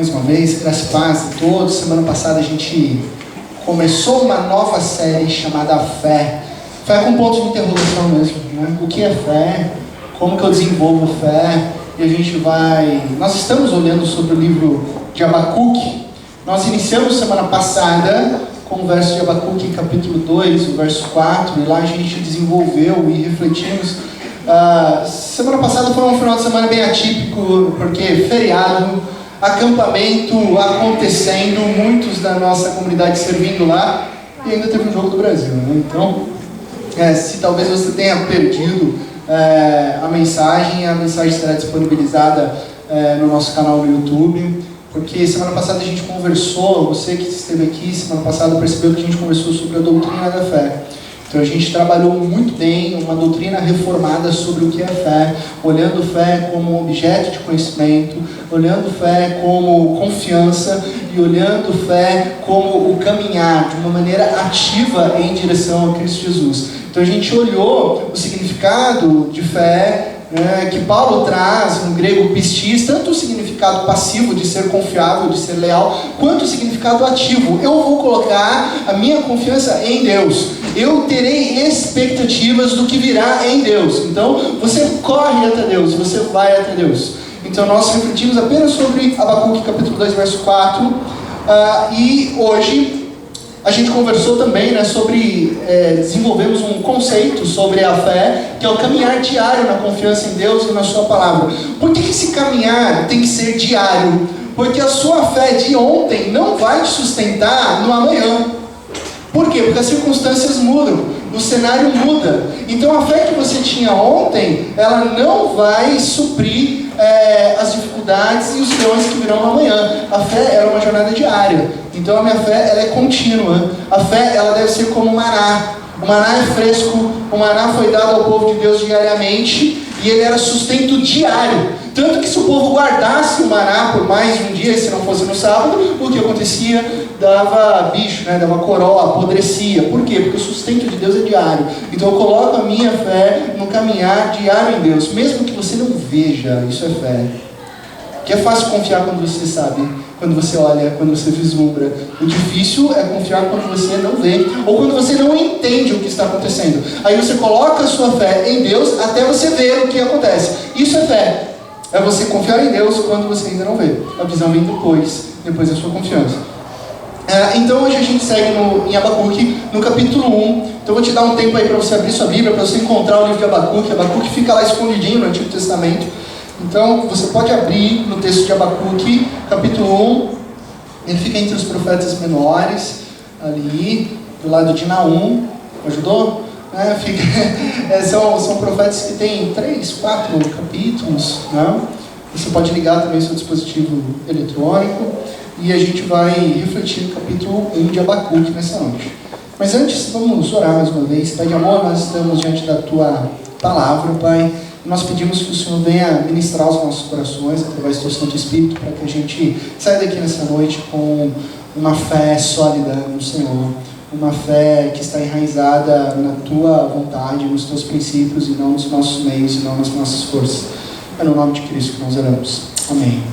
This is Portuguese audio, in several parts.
mais uma vez, graças e paz a todos. Semana passada a gente começou uma nova série chamada Fé. Fé com ponto de interrogação mesmo, né? O que é fé? Como que eu desenvolvo fé? E nós estamos olhando sobre o livro de Abacuque. Nós iniciamos semana passada com o verso de Abacuque, capítulo 2, o verso 4, e lá a gente desenvolveu e refletimos. Semana passada foi um final de semana bem atípico, porque feriado, acampamento acontecendo, muitos da nossa comunidade servindo lá, e ainda teve um jogo do Brasil, né? Então, se talvez você tenha perdido a mensagem será disponibilizada no nosso canal no YouTube, porque semana passada a gente conversou, você que esteve aqui semana passada percebeu que a gente conversou sobre a doutrina da fé. Então a gente trabalhou muito bem uma doutrina reformada sobre o que é fé, olhando fé como objeto de conhecimento, olhando fé como confiança e olhando fé como o caminhar de uma maneira ativa em direção a Cristo Jesus. Então a gente olhou o significado de fé, que Paulo traz no grego pistis, tanto o significado passivo de ser confiável, de ser leal, quanto o significado ativo. Eu vou colocar a minha confiança em Deus. Eu terei expectativas do que virá em Deus. Então você corre até Deus, você vai até Deus. Então nós refletimos apenas sobre Abacuque capítulo 2, verso 4. E hoje a gente conversou também sobre, desenvolvemos um conceito sobre a fé, que é o caminhar diário na confiança em Deus e na sua palavra. Por que esse caminhar tem que ser diário? Porque a sua fé de ontem não vai te sustentar no amanhã. Por quê? Porque as circunstâncias mudam, o cenário muda. Então a fé que você tinha ontem, ela não vai suprir as dificuldades e os leões que virão amanhã. A fé é uma jornada diária. Então a minha fé ela é contínua. A fé ela deve ser como o maná. O maná é fresco, o maná foi dado ao povo de Deus diariamente e ele era sustento diário. Tanto que se o povo guardasse o maná por mais de um dia, se não fosse no sábado, o que acontecia? Dava bicho, dava coroa, apodrecia. Por quê? Porque o sustento de Deus é diário. Então eu coloco a minha fé no caminhar diário em Deus. Mesmo que você não veja, isso é fé. Que é fácil confiar quando você sabe, quando você olha, quando você vislumbra. O difícil é confiar quando você não vê, ou quando você não entende o que está acontecendo. Aí você coloca a sua fé em Deus até você ver o que acontece. Isso é fé. É você confiar em Deus quando você ainda não vê. A visão vem depois da sua confiança. Então hoje a gente segue em Abacuque, no capítulo 1. Então eu vou te dar um tempo aí para você abrir sua Bíblia, para você encontrar o livro de Abacuque. Abacuque fica lá escondidinho no Antigo Testamento. Então você pode abrir no texto de Abacuque, capítulo 1. Ele fica entre os profetas menores, ali do lado de Naum. Ajudou? São profetas que têm 3, 4 capítulos, né? Você pode ligar também seu dispositivo eletrônico e a gente vai refletir no capítulo 1 de Abacuque nessa noite. Mas antes, vamos orar mais uma vez. Pai de amor, nós estamos diante da Tua palavra, Pai. Nós pedimos que o Senhor venha ministrar os nossos corações através do Teu Santo Espírito, para que a gente saia daqui nessa noite com uma fé sólida no Senhor. Uma fé que está enraizada na Tua vontade, nos Teus princípios e não nos nossos meios e não nas nossas forças. É no nome de Cristo que nós oramos. Amém.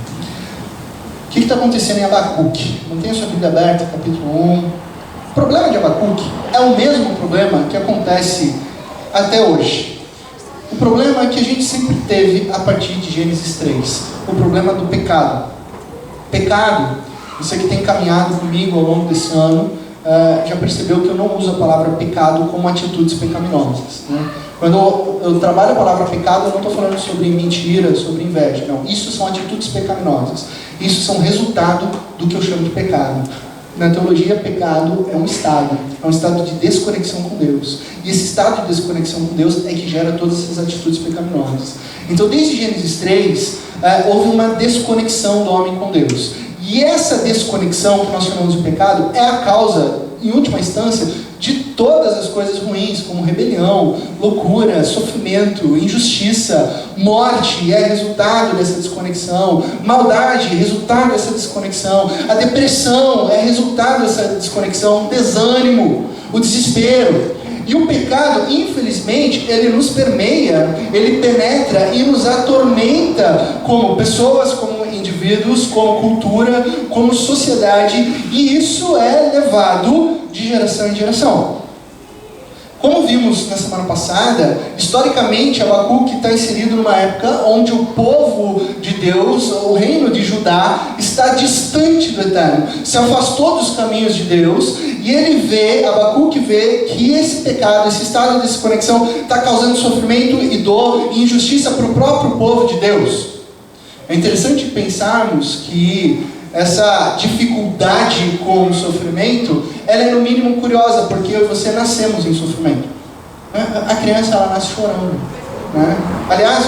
O que está acontecendo em Abacuque? Mantenha sua Bíblia aberta, capítulo 1. O problema de Abacuque é o mesmo problema que acontece até hoje. O problema é que a gente sempre teve a partir de Gênesis 3. O problema do pecado. Pecado, você que tem caminhado comigo ao longo desse ano, já percebeu que eu não uso a palavra pecado como atitudes pecaminosas, né? Quando eu trabalho a palavra pecado, eu não estou falando sobre mentira, sobre inveja, não. Isso são atitudes pecaminosas. Isso são resultado do que eu chamo de pecado. Na teologia, pecado é um estado de desconexão com Deus. E esse estado de desconexão com Deus é que gera todas essas atitudes pecaminosas. Então, desde Gênesis 3, houve uma desconexão do homem com Deus. E essa desconexão que nós chamamos de pecado é a causa, em última instância, de todas as coisas ruins, como rebelião, loucura, sofrimento, injustiça, morte é resultado dessa desconexão, maldade é resultado dessa desconexão, a depressão é resultado dessa desconexão, o desânimo, o desespero. E o pecado, infelizmente, ele nos permeia, ele penetra e nos atormenta como pessoas, como indivíduos, indivíduos, como cultura, como sociedade, e isso é levado de geração em geração. Como vimos na semana passada, historicamente Abacuque está inserido numa época onde o povo de Deus, o reino de Judá, está distante do Eterno, se afastou dos caminhos de Deus, e Abacuque vê que esse pecado, esse estado de desconexão está causando sofrimento e dor e injustiça para o próprio povo de Deus. É interessante pensarmos que essa dificuldade com o sofrimento, ela é no mínimo curiosa, porque eu e você nascemos em sofrimento. A criança, ela nasce chorando, né? Aliás,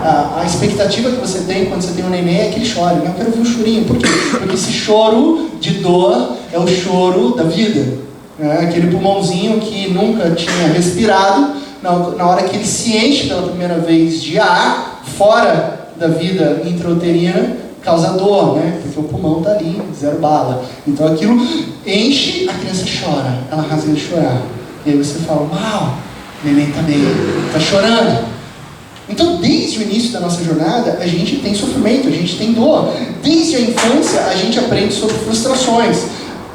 a expectativa que você tem quando você tem um neném é que ele chore, né? Eu quero ouvir o chorinho. Por quê? Porque esse choro de dor é o choro da vida, né? Aquele pulmãozinho que nunca tinha respirado, na hora que ele se enche pela primeira vez de ar, fora da vida intrauterina, causa dor, né? Porque o pulmão está ali, 0 bala. Então aquilo enche, a criança chora, ela rasga de chorar. E aí você fala, uau, o neném está bem, está chorando. Então, desde o início da nossa jornada, a gente tem sofrimento, a gente tem dor. Desde a infância, a gente aprende sobre frustrações.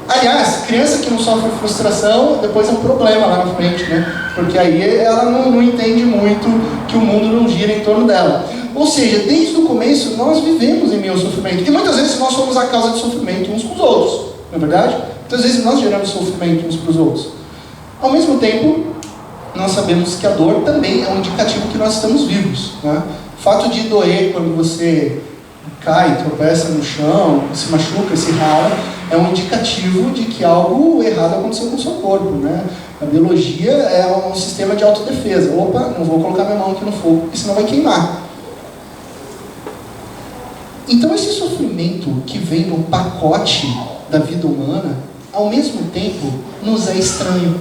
Aliás, criança que não sofre frustração, depois é um problema lá na frente, né? Porque aí ela não entende muito que o mundo não gira em torno dela. Ou seja, desde o começo, nós vivemos em meio ao sofrimento. E muitas vezes nós somos a causa de sofrimento uns com os outros. Não é verdade? Muitas vezes nós geramos sofrimento uns para os outros. Ao mesmo tempo, nós sabemos que a dor também é um indicativo que nós estamos vivos, né? O fato de doer quando você cai, tropeça no chão, se machuca, se rala, é um indicativo de que algo errado aconteceu com o seu corpo, né? A biologia é um sistema de autodefesa. Opa, não vou colocar minha mão aqui no fogo, porque senão vai queimar. Então esse sofrimento que vem no pacote da vida humana, ao mesmo tempo, nos é estranho.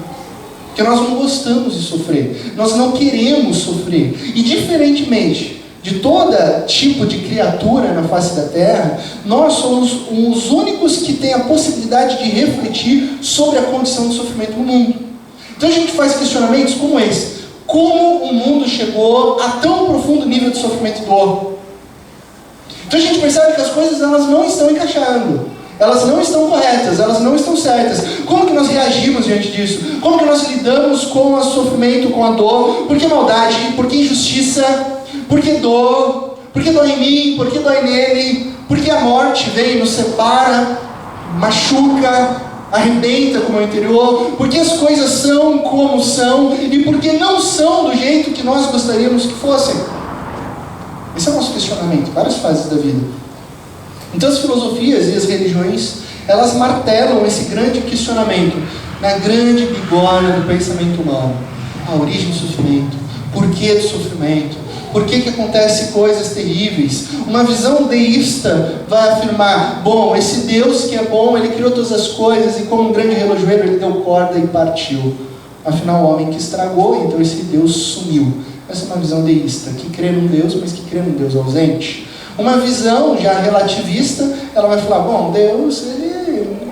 Porque nós não gostamos de sofrer, nós não queremos sofrer. E diferentemente de todo tipo de criatura na face da Terra, nós somos os únicos que têm a possibilidade de refletir sobre a condição de sofrimento do mundo. Então a gente faz questionamentos como esse. Como o mundo chegou a tão profundo nível de sofrimento e dor? Então a gente percebe que as coisas elas não estão encaixando. Elas não estão corretas, elas não estão certas. Como que nós reagimos diante disso? Como que nós lidamos com o sofrimento, com a dor? Por que maldade? Por que injustiça? Por que dor? Por que dói em mim? Por que dói nele? Por que a morte vem, nos separa, machuca, arrebenta com o meu interior? Por que as coisas são como são? E por que não são do jeito que nós gostaríamos que fossem? Esse é o nosso questionamento, várias fases da vida. Então as filosofias e as religiões, elas martelam esse grande questionamento na grande bigorna do pensamento humano. A origem do sofrimento, por que do sofrimento, por que acontecem coisas terríveis. Uma visão deísta vai afirmar, bom, esse Deus que é bom, ele criou todas as coisas e como um grande relojoeiro ele deu corda e partiu. Afinal, o homem que estragou, então esse Deus sumiu. Essa é uma visão deísta, que crê num Deus, mas que crê num Deus ausente. Uma visão já relativista, ela vai falar, bom, Deus, ele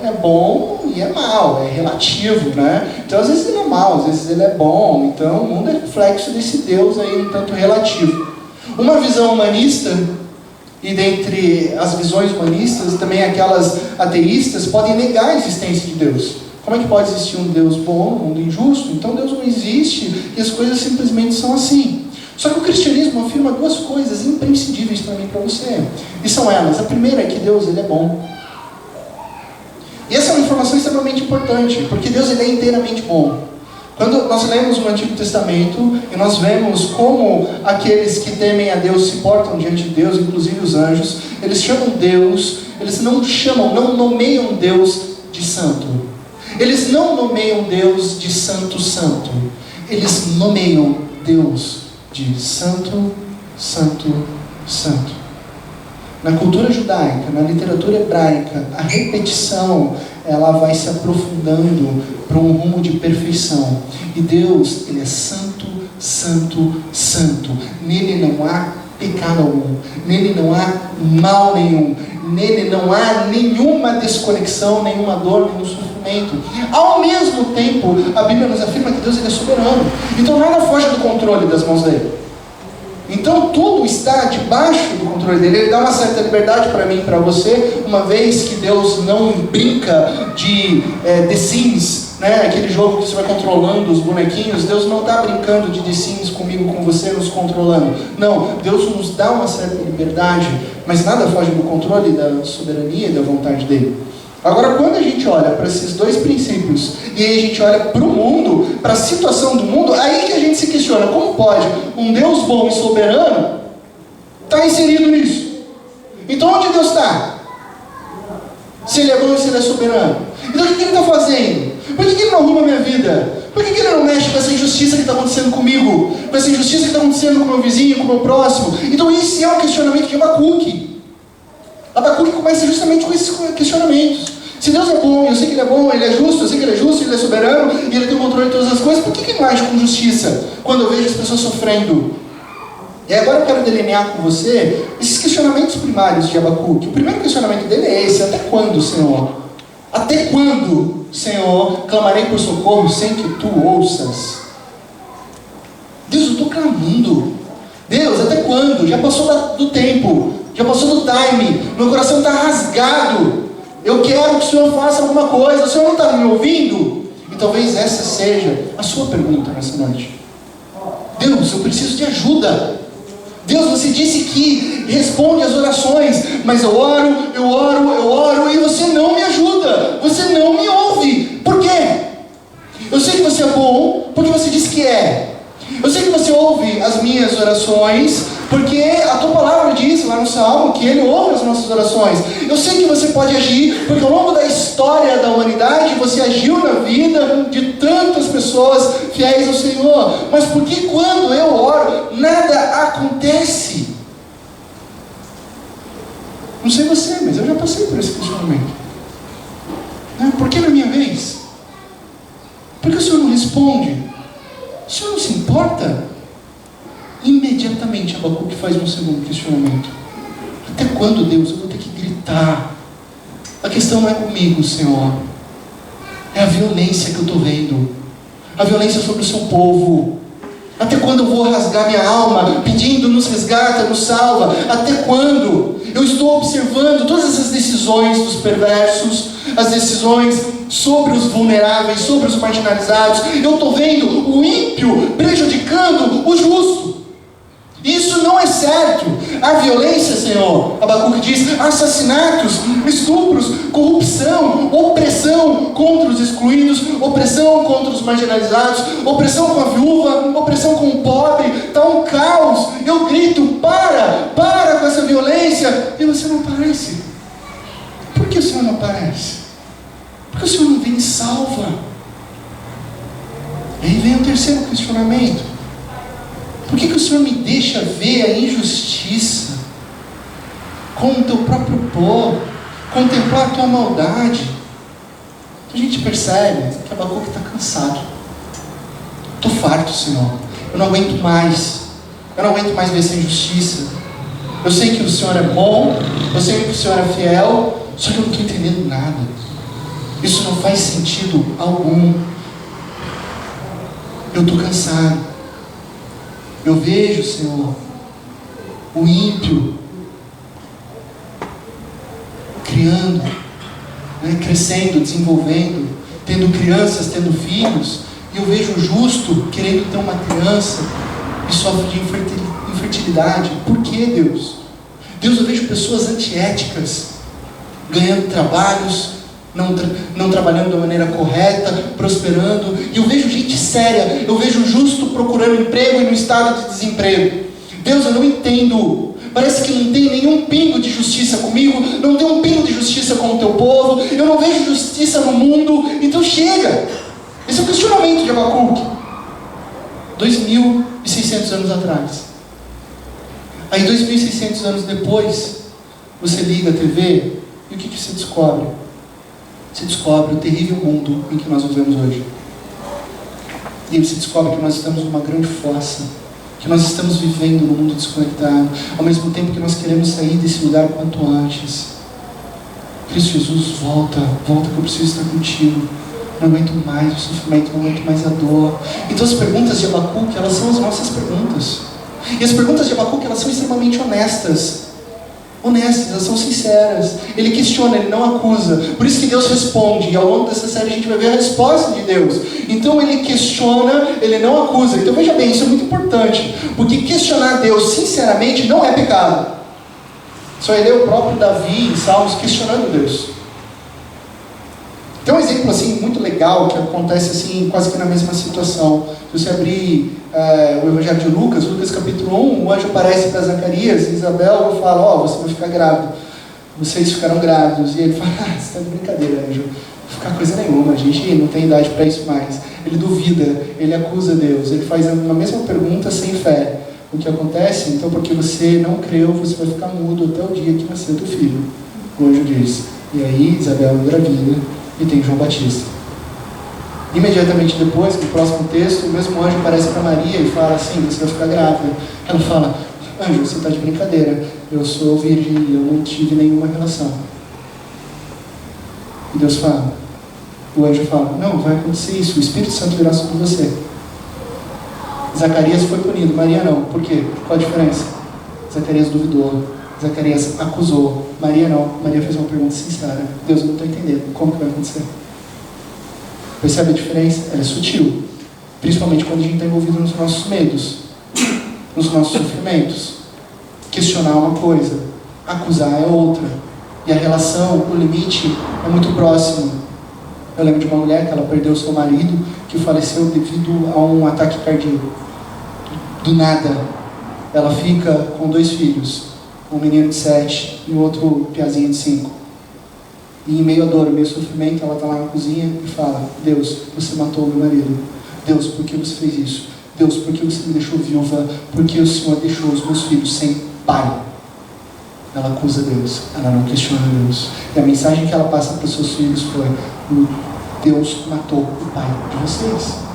é bom e é mal, é relativo, né? Então, às vezes ele é mal, às vezes ele é bom. Então, o mundo é reflexo desse Deus aí um tanto relativo. Uma visão humanista, e dentre as visões humanistas, também aquelas ateístas, podem negar a existência de Deus. Como é que pode existir um Deus bom, um mundo injusto? Então Deus não existe e as coisas simplesmente são assim. Só que o cristianismo afirma duas coisas imprescindíveis para mim e para você. E são elas. A primeira é que Deus ele é bom. E essa é uma informação extremamente importante, porque Deus ele é inteiramente bom. Quando nós lemos no Antigo Testamento e nós vemos como aqueles que temem a Deus se portam diante de Deus, inclusive os anjos, eles chamam Deus, eles não nomeiam Deus de santo. Eles não nomeiam Deus de santo, santo. Eles nomeiam Deus de santo, santo, santo. Na cultura judaica, na literatura hebraica, a repetição ela vai se aprofundando para um rumo de perfeição. E Deus, ele é santo, santo, santo. Nele não há pecado algum. Nele não há mal nenhum. Nele não há nenhuma desconexão, nenhuma dor, nenhum sofrimento. Ao mesmo tempo, a Bíblia nos afirma que Deus ele é soberano. Então nada foge do controle das mãos dele. Então tudo está debaixo do controle dele. Ele dá uma certa liberdade para mim e para você, uma vez que Deus não brinca de The Sims, né? Aquele jogo que você vai controlando os bonequinhos. Deus não está brincando de The Sims comigo, com você, nos controlando. Não, Deus nos dá uma certa liberdade, mas nada foge do controle, da soberania e da vontade dele. Agora, quando a gente olha para esses dois princípios, e aí a gente olha para o mundo, para a situação do mundo, aí que a gente se questiona, como pode um Deus bom e soberano estar inserido nisso? Então onde Deus está? Se Ele é bom e se Ele é soberano. Então o que Ele está fazendo? Por que Ele não arruma a minha vida? Por que Ele não mexe com essa injustiça que está acontecendo comigo? Com essa injustiça que está acontecendo com o meu vizinho, com o meu próximo? Então esse é um questionamento de Abacuque. Abacuque começa justamente com esses questionamentos. Se Deus é bom, eu sei que Ele é bom, Ele é justo, eu sei que Ele é justo, Ele é soberano, e Ele tem o controle de todas as coisas, por que Ele não age com justiça quando eu vejo as pessoas sofrendo? E agora eu quero delinear com você esses questionamentos primários de Abacuque. O primeiro questionamento dele é esse: até quando, Senhor? Até quando, Senhor, clamarei por socorro sem que Tu ouças? Deus, eu estou clamando. Deus, até quando? Já passou do tempo, já passou do time, meu coração está rasgado. Eu quero que o Senhor faça alguma coisa. O Senhor não está me ouvindo? E talvez essa seja a sua pergunta nessa noite. Deus, eu preciso de ajuda. Deus, você disse que responde às orações, mas eu oro e você não me ajuda. Você não me ouve. Por quê? Eu sei que você é bom porque você disse que é. Eu sei que você ouve as minhas orações, porque a tua palavra diz lá no Salmo que Ele ouve as nossas orações. Eu sei que você pode agir, porque ao longo da história da humanidade você agiu na vida de tantas pessoas fiéis ao Senhor. Mas por que quando eu oro nada acontece? Não sei você, mas eu já passei por esse questionamento. Por que na minha vez? Por que o Senhor não responde? O Senhor não se importa? Imediatamente Abacuque faz um segundo questionamento. Até quando, Deus, eu vou ter que gritar? A questão não é comigo, Senhor. É a violência que eu estou vendo. A violência sobre o seu povo. Até quando eu vou rasgar minha alma pedindo, nos resgata, nos salva? Até quando? Eu estou observando todas essas decisões dos perversos, as decisões sobre os vulneráveis, sobre os marginalizados. Eu estou vendo o ímpio prejudicando o justo. Isso não é certo. A violência, Senhor, Abacuque diz, assassinatos, estupros, corrupção, opressão contra os excluídos, opressão contra os marginalizados, opressão com a viúva, opressão com o pobre. Está um caos. Eu grito, para com essa violência. E você não aparece. Por que o Senhor não aparece? Porque o Senhor não vem e salva. Aí vem o terceiro questionamento. Por que o Senhor me deixa ver a injustiça com o teu próprio povo, contemplar a tua maldade? A gente percebe que Abacuque está cansado. Estou farto, Senhor. Eu não aguento mais. Eu não aguento mais ver essa injustiça. Eu sei que o Senhor é bom, eu sei que o Senhor é fiel, só que eu não estou entendendo nada. Isso não faz sentido algum. Eu estou cansado. Eu vejo, Senhor, o ímpio criando, crescendo, desenvolvendo, tendo crianças, tendo filhos, e eu vejo o justo querendo ter uma criança e sofre de infertilidade. Por que, Deus? Deus, eu vejo pessoas antiéticas ganhando trabalhos, não trabalhando da maneira correta, prosperando, e eu vejo gente séria, eu vejo justo procurando emprego e no estado de desemprego. Deus, eu não entendo. Parece que não tem nenhum pingo de justiça comigo, não tem um pingo de justiça com o teu povo, eu não vejo justiça no mundo, então chega. Esse é o questionamento de Abacuque 2.600 anos atrás. Aí 2.600 anos depois, você liga a TV e o que você descobre? Você descobre o terrível mundo em que nós vivemos hoje. E aí você descobre que nós estamos numa grande fossa, que nós estamos vivendo num mundo desconectado, ao mesmo tempo que nós queremos sair desse lugar o quanto antes. Cristo Jesus, volta que eu preciso estar contigo. Não aguento mais o sofrimento, não aguento mais a dor. Então as perguntas de Abacuque, elas são as nossas perguntas. E as perguntas de Abacuque, elas são extremamente honestas, elas são sinceras. Ele questiona, ele não acusa. Por isso que Deus responde, e ao longo dessa série a gente vai ver a resposta de Deus. Então ele questiona, ele não acusa. Então veja bem, isso é muito importante, porque questionar Deus sinceramente não é pecado. Só ele é o próprio Davi em Salmos questionando Deus. Tem um exemplo assim muito legal que acontece assim quase que na mesma situação. Se você abrir o Evangelho de Lucas, Lucas capítulo 1, o anjo aparece para Zacarias e Isabel fala: você vai ficar grávido, vocês ficarão grávidos. E ele fala: você está de brincadeira, anjo, não vai ficar coisa nenhuma, a gente não tem idade para isso mais. Ele duvida, ele acusa Deus, ele faz a mesma pergunta sem fé. O que acontece? Então, porque você não creu, você vai ficar mudo até o dia que nascer teu filho, o anjo diz. E aí Isabel engravida e tem João Batista. Imediatamente depois, no próximo texto, o mesmo anjo aparece para Maria e fala assim: você vai ficar grávida. Ela fala: anjo, você está de brincadeira, eu sou virgem e eu não tive nenhuma relação. E Deus fala, o anjo fala: não, vai acontecer isso, o Espírito Santo virá sobre você. Zacarias foi punido, Maria não. Por quê? Qual a diferença? Zacarias duvidou, Zacarias acusou, Maria não. Maria fez uma pergunta sincera: Deus, eu não estou entendendo, como que vai acontecer? Percebe a diferença? Ela é sutil, principalmente quando a gente está envolvido nos nossos medos, nos nossos sofrimentos. Questionar é uma coisa, acusar é outra, e a relação, o limite é muito próximo. Eu lembro de uma mulher que ela perdeu seu marido, que faleceu devido a um ataque cardíaco. Do nada, ela fica com 2 filhos, um menino de 7 e outro piazinho de 5. E em meio à dor, em meio ao sofrimento, ela está lá na cozinha e fala: Deus, você matou o meu marido. Deus, por que você fez isso? Deus, por que você me deixou viúva? Por que o Senhor deixou os meus filhos sem pai? Ela acusa Deus, ela não questiona Deus. E a mensagem que ela passa para os seus filhos foi: Deus matou o pai de vocês.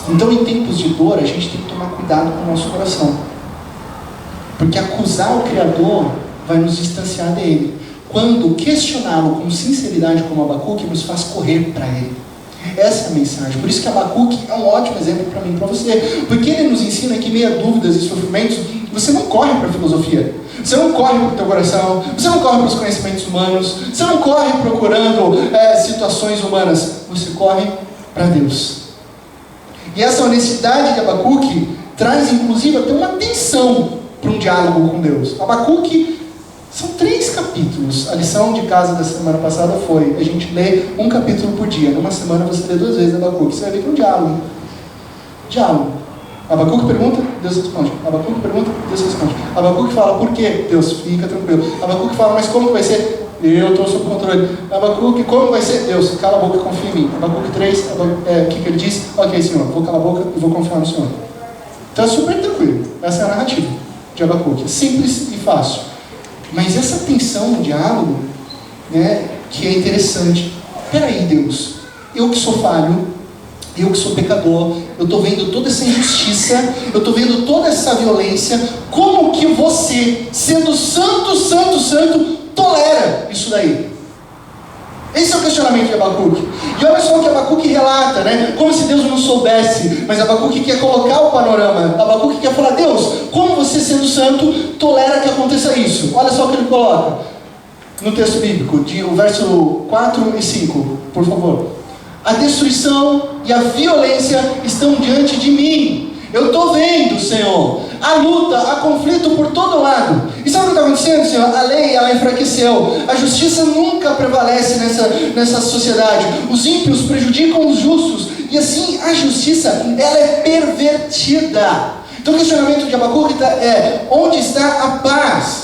Então, em tempos de dor, a gente tem que tomar cuidado com o nosso coração, porque acusar o Criador vai nos distanciar dele, quando questioná-lo com sinceridade, como Abacuque, nos faz correr para ele. Essa é a mensagem. Por isso que Abacuque é um ótimo exemplo para mim e para você, porque ele nos ensina que, em meio a dúvidas e sofrimentos, você não corre para a filosofia, você não corre para o teu coração, você não corre para os conhecimentos humanos, você não corre procurando situações humanas, você corre para Deus. E essa honestidade de Abacuque traz inclusive até uma tensão para um diálogo com Deus. Abacuque são 3 capítulos. A lição de casa da semana passada foi: a gente lê um capítulo por dia. Numa semana você lê 2 vezes Abacuque. Você vai ver que é um diálogo. Diálogo. Abacuque pergunta, Deus responde. Abacuque pergunta, Deus responde. Abacuque fala: por quê? Deus, fica tranquilo. Abacuque fala: mas como vai ser? Eu estou sob controle. Abacuque, como vai ser? Deus, cala a boca e confia em mim. Abacuque 3, o que ele diz? Ok, Senhor, vou calar a boca e vou confiar no Senhor. Então é super tranquilo. Essa é a narrativa de Abacuque. Simples e fácil. Mas essa tensão no diálogo, que é interessante. Peraí, Deus, eu que sou falho, eu que sou pecador, eu estou vendo toda essa injustiça, eu estou vendo toda essa violência, como que você, sendo santo, santo, santo, tolera isso daí? Esse é o questionamento de Abacuque. E olha só o que Abacuque relata, como se Deus não soubesse, mas Abacuque quer colocar o panorama. Abacuque quer falar: Deus, como você, sendo santo, tolera que aconteça isso? Olha só o que ele coloca no texto bíblico, o verso 4 e 5, por favor. A destruição e a violência estão diante de mim. Eu estou vendo, Senhor, a luta, a conflito por todo lado. E sabe o que está acontecendo, Senhor? A lei, ela enfraqueceu. A justiça nunca prevalece nessa sociedade. Os ímpios prejudicam os justos. E assim, a justiça, ela é pervertida. Então o questionamento de Abacuque é: onde está a paz?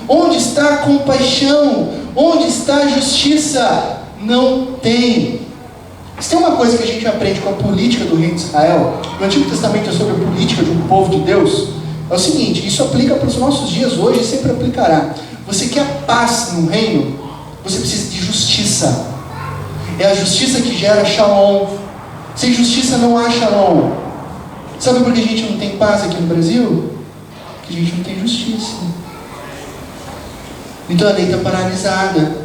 Onde está a compaixão? Onde está a justiça? Não tem. Se tem uma coisa que a gente aprende com a política do reino de Israel, no Antigo Testamento é sobre a política de um povo de Deus, é o seguinte: isso aplica para os nossos dias hoje e sempre aplicará. Você quer paz no reino, você precisa de justiça. É a justiça que gera shalom. Sem justiça não há shalom. Sabe por que a gente não tem paz aqui no Brasil? Porque a gente não tem justiça. Então a lei está paralisada,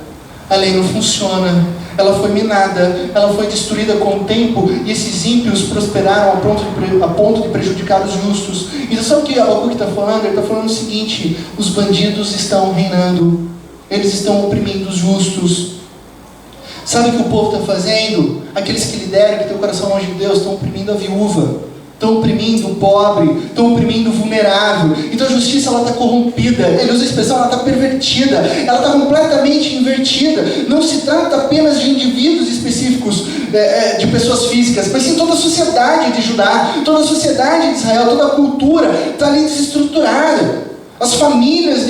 a lei não funciona. ela foi minada, ela foi destruída com o tempo, e esses ímpios prosperaram a ponto de prejudicar os justos. Então sabe o que Abacuque está falando? Ele está falando o seguinte: os bandidos estão reinando, eles estão oprimindo os justos. Sabe o que o povo está fazendo? Aqueles que lideram, que têm o coração longe de Deus, estão oprimindo a viúva, estão oprimindo o pobre, estão oprimindo o vulnerável. Então a justiça está corrompida. Ele usa a expressão, ela está pervertida, ela está completamente invertida. Não se trata apenas de indivíduos específicos, de pessoas físicas, mas sim toda a sociedade de Judá, toda a sociedade de Israel, toda a cultura está ali desestruturada. As famílias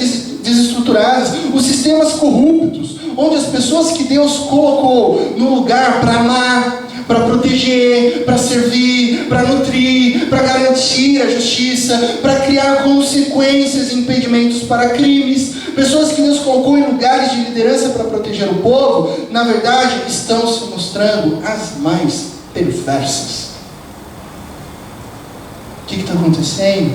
desestruturadas, os sistemas corruptos, onde as pessoas que Deus colocou no lugar para amar, para proteger, para servir, para nutrir, para garantir a justiça, para criar consequências e impedimentos para crimes, pessoas que Deus colocou em lugares de liderança para proteger o povo, na verdade estão se mostrando as mais perversas. O que está acontecendo?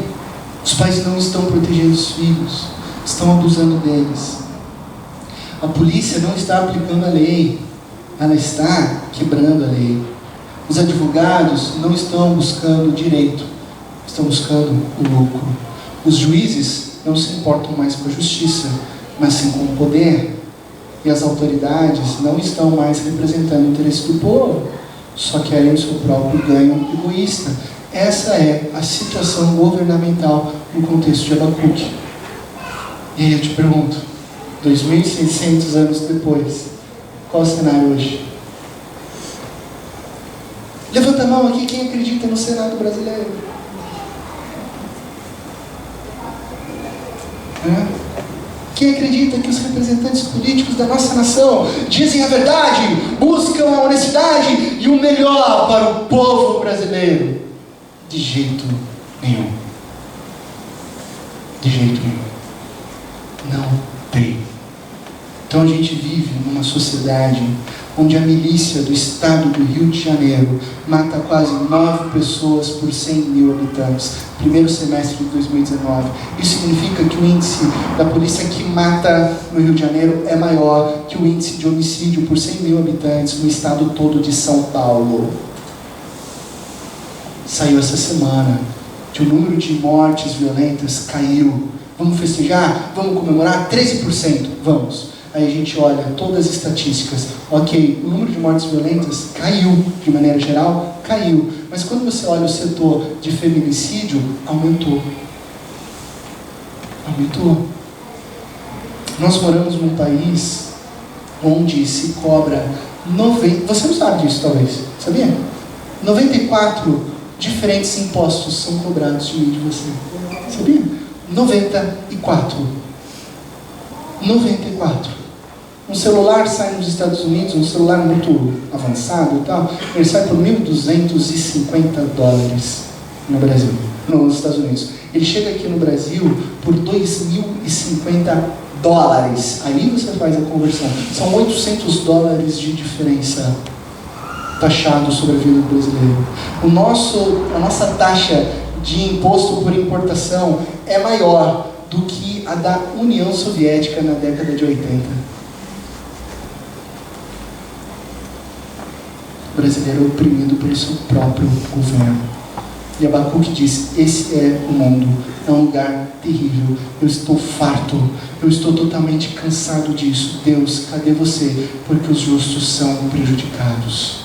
Os pais não estão protegendo os filhos, estão abusando deles. A polícia não está aplicando a lei, ela está quebrando a lei. Os advogados não estão buscando o direito, estão buscando o lucro. Os juízes não se importam mais com a justiça, mas sim com o poder. E as autoridades não estão mais representando o interesse do povo, só querem o seu próprio ganho egoísta. Essa é a situação governamental no contexto de Abacuque. E aí eu te pergunto, 2.600 anos depois, qual é o cenário hoje? Levanta a mão aqui quem acredita no Senado brasileiro. Quem acredita que os representantes políticos da nossa nação dizem a verdade, buscam a honestidade e o melhor para o povo brasileiro? De jeito nenhum. De jeito nenhum. Não tem. Então a gente vive numa sociedade onde a milícia do estado do Rio de Janeiro mata quase 9 pessoas por 100 mil habitantes, primeiro semestre de 2019. Isso significa que o índice da polícia que mata no Rio de Janeiro é maior que o índice de homicídio por 100 mil habitantes no estado todo de São Paulo. Saiu essa semana que o número de mortes violentas caiu. Vamos festejar? Vamos comemorar? 13%. Vamos. Aí a gente olha todas as estatísticas. Ok, o número de mortes violentas caiu, de maneira geral, caiu. Mas quando você olha o setor de feminicídio, aumentou. Aumentou. Nós moramos num país onde se cobra 90... Você não sabe disso, talvez. Sabia? 94 diferentes impostos são cobrados de mim e de você. Sabia? 94. Um celular sai nos Estados Unidos, um celular muito avançado e tal, ele sai por $1.250 no Brasil, nos Estados Unidos. Ele chega aqui no Brasil por $2.050. Aí você faz a conversão. São $800 de diferença taxado sobre a vida do brasileiro. A nossa taxa de imposto por importação é maior do que a da União Soviética na década de 80. O brasileiro é oprimido pelo seu próprio governo. E Abacuque diz: esse é o mundo, é um lugar terrível, eu estou farto, eu estou totalmente cansado disso. Deus, cadê você? Porque os justos são prejudicados.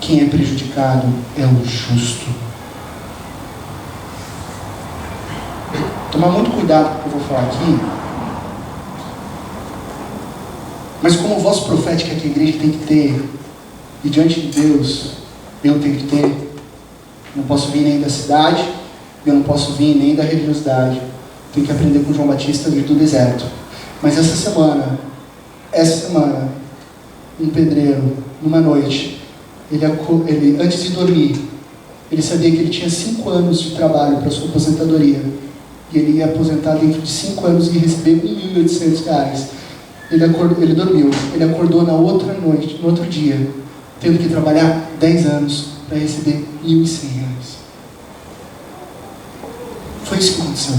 Quem é prejudicado é o justo. Tomar muito cuidado com o que eu vou falar aqui, mas como voz profética que a igreja tem que ter, e diante de Deus eu tenho que ter, não posso vir nem da cidade, eu não posso vir nem da religiosidade, tenho que aprender com João Batista vir do deserto. Mas essa semana, um pedreiro, numa noite, ele antes de dormir, ele sabia que ele tinha 5 anos de trabalho para sua aposentadoria, e ele ia aposentar dentro de 5 anos e receber R$1.800. Ele dormiu, ele acordou na outra noite, no outro dia, tendo que trabalhar 10 anos para receber R$1.100. Foi isso que aconteceu.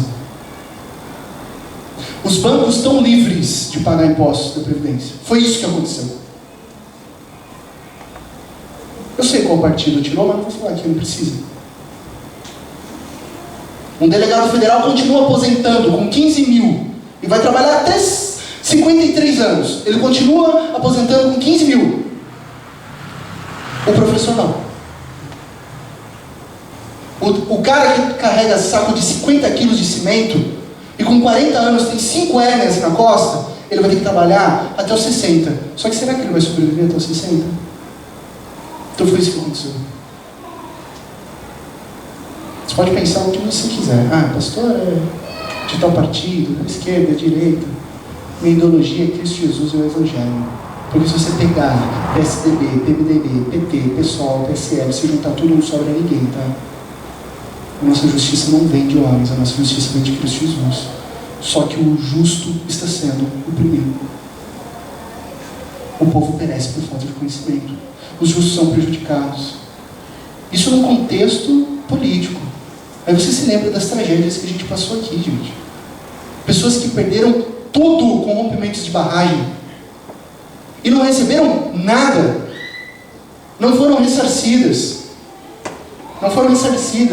Os bancos estão livres de pagar impostos da Previdência. Foi isso que aconteceu. Eu sei qual partido tirou, mas não vou falar aqui, não precisa. Um delegado federal continua aposentando com 15 mil e vai trabalhar até 53 anos. Ele continua aposentando com 15 mil. O professor não. O cara que carrega saco de 50 quilos de cimento e com 40 anos tem 5 hérnias na costa, ele vai ter que trabalhar até os 60. Só que será que ele vai sobreviver até os 60? Então foi isso que aconteceu. Você pode pensar o que você quiser. Pastor é de tal partido, da esquerda, da direita. Minha ideologia é Cristo Jesus e o Evangelho. Porque se você pegar PSDB, PMDB, PT, PSOL, PSL, se juntar tudo, não sobra ninguém, tá? A nossa justiça não vem de homens, a nossa justiça vem de Cristo Jesus. Só que o justo está sendo oprimido. O povo perece por falta de conhecimento. Os justos são prejudicados. Isso num contexto político. Aí você se lembra das tragédias que a gente passou aqui, gente. Pessoas que perderam tudo com rompimentos de barragem e não receberam nada. Não foram ressarcidas.